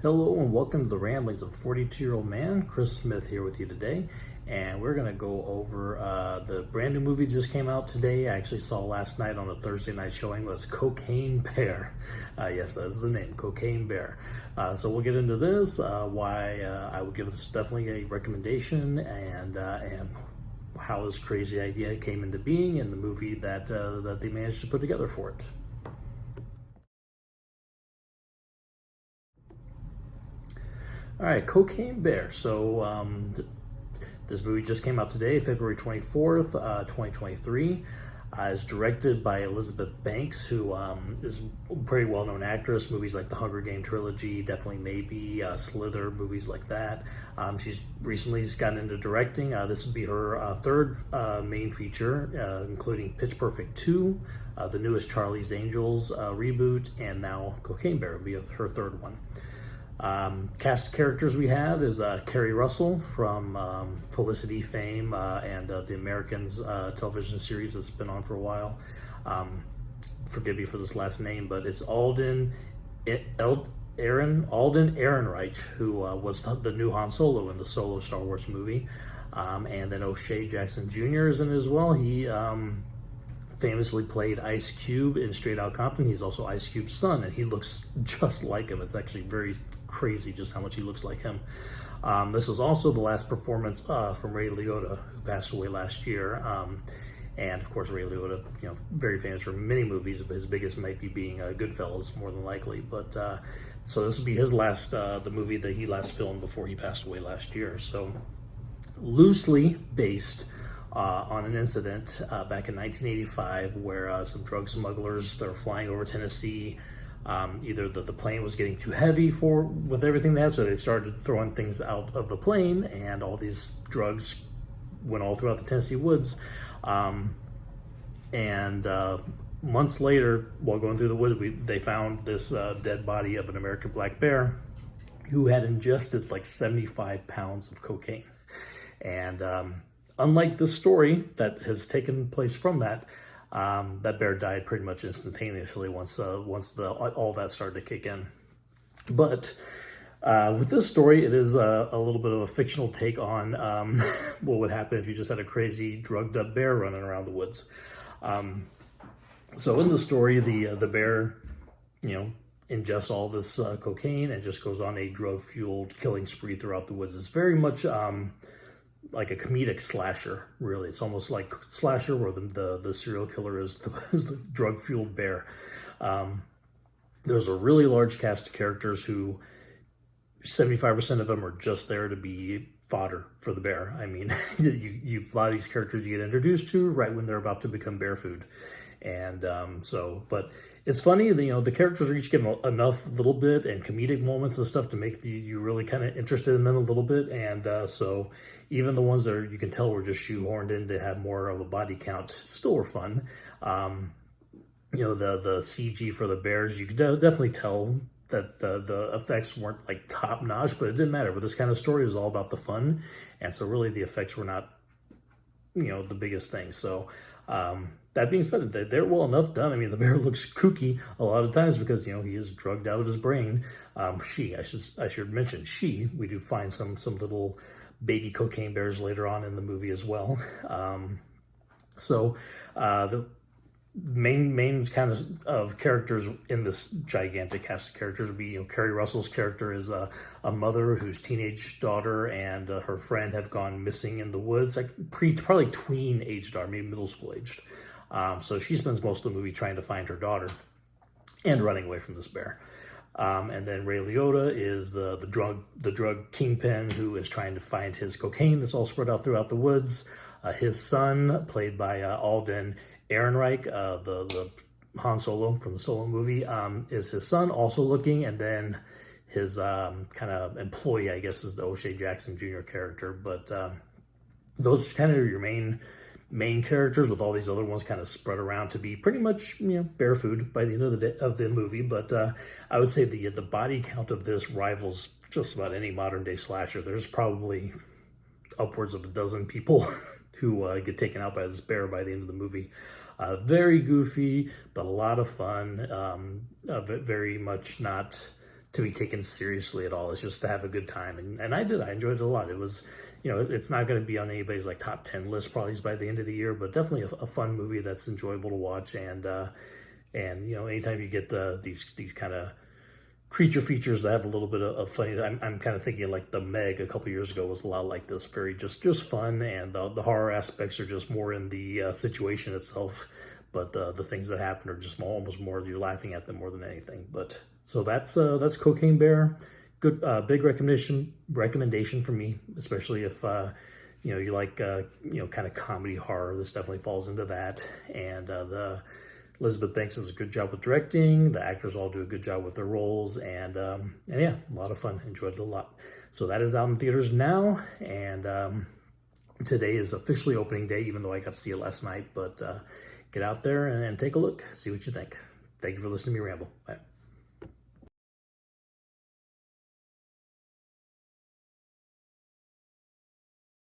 Hello and welcome to the ramblings of a 42-year-old man. Chris Smith here with you today, and we're going to go over the brand new movie that just came out today. I actually saw last night on a Thursday night showing, was Cocaine Bear. Yes, that's the name, Cocaine Bear. So we'll get into this, why I would give this definitely a recommendation, and how this crazy idea came into being, and the movie that they managed to put together for it. All right, Cocaine Bear. So this movie just came out today, February 24th, 2023. It's directed by Elizabeth Banks, who is a pretty well-known actress. Movies like the Hunger Game trilogy, definitely maybe Slither, movies like that. She's recently gotten into directing. This would be her third main feature, including Pitch Perfect 2, the newest Charlie's Angels reboot, and now Cocaine Bear will be her third one. Cast of characters we have is Kerry Russell from Felicity fame and the Americans television series that's been on for a while. Forgive me for this last name, but it's Alden Ehrenreich, who was the new Han Solo in the Solo Star Wars movie. And then O'Shea Jackson Jr. is in it as well. He famously played Ice Cube in Straight Outta Compton. He's also Ice Cube's son, and he looks just like him. It's actually very crazy just how much he looks like him. This is also the last performance from Ray Liotta, who passed away last year. And of course, Ray Liotta, very famous for many movies, but his biggest might be being Goodfellas, more than likely. But so this will be his last, the movie that he last filmed before he passed away last year. So loosely based on an incident back in 1985 where some drug smugglers that were flying over Tennessee, either the plane was getting too heavy with everything they had, so they started throwing things out of the plane, and all these drugs went all throughout the Tennessee woods. Months later, while going through the woods, they found this dead body of an American black bear who had ingested like 75 pounds of cocaine. And unlike this story that has taken place from that, that bear died pretty much instantaneously once all that started to kick in. But with this story, it is a little bit of a fictional take on what would happen if you just had a crazy drugged up bear running around the woods. So in the story, the bear, ingests all this cocaine and just goes on a drug-fueled killing spree throughout the woods. It's very much like a comedic slasher, really. It's almost like slasher where the serial killer is the drug-fueled bear. There's a really large cast of characters who 75% of them are just there to be fodder for the bear. I mean, a lot of these characters you get introduced to right when they're about to become bear food. And but it's funny, the characters are each given enough little bit and comedic moments and stuff to make you really kind of interested in them a little bit. And so even the ones that you can tell were just shoehorned in to have more of a body count still were fun. The CG for the bears, you could definitely tell that the effects weren't like top notch, but it didn't matter. But this kind of story was all about the fun. And so really the effects were not, the biggest thing. So, that being said, they're well enough done. I mean, the bear looks kooky a lot of times because, he is drugged out of his brain. I should mention we do find some little baby cocaine bears later on in the movie as well. The main kind of characters in this gigantic cast of characters would be, Kerry Russell's character is a mother whose teenage daughter and her friend have gone missing in the woods, like probably tween aged daughter, maybe middle school aged. So she spends most of the movie trying to find her daughter and running away from this bear. And then Ray Liotta is the drug kingpin who is trying to find his cocaine that's all spread out throughout the woods. His son, played by Alden Ehrenreich, the Han Solo from the Solo movie, is his son, also looking, and then his kind of employee, I guess, is the O'Shea Jackson Jr. character. But those kind of are your main characters, with all these other ones kind of spread around to be pretty much bear food by the end of the movie. But I would say the body count of this rivals just about any modern day slasher. There's probably upwards of a dozen people who get taken out by this bear by the end of the movie. Very goofy, but a lot of fun. Very much not to be taken seriously at all. It's just to have a good time. And I did. I enjoyed it a lot. It was, you know, it's not going to be on anybody's like top 10 list probably by the end of the year, but definitely a fun movie that's enjoyable to watch. And you know, anytime you get these kind of creature features that have a little bit of funny, I'm kind of thinking like the Meg a couple years ago was a lot like this, very just fun, and the horror aspects are just more in the situation itself, but the things that happen are just almost more you're laughing at them more than anything. But so that's Cocaine Bear. Good, big recommendation from me, especially if you know, you like you know, kind of comedy horror. This definitely falls into that. And the Elizabeth Banks does a good job with directing. The actors all do a good job with their roles, and yeah, a lot of fun. Enjoyed it a lot. So that is out in theaters now, and today is officially opening day, even though I got to see it last night. But get out there and take a look, see what you think. Thank you for listening to me ramble. Bye.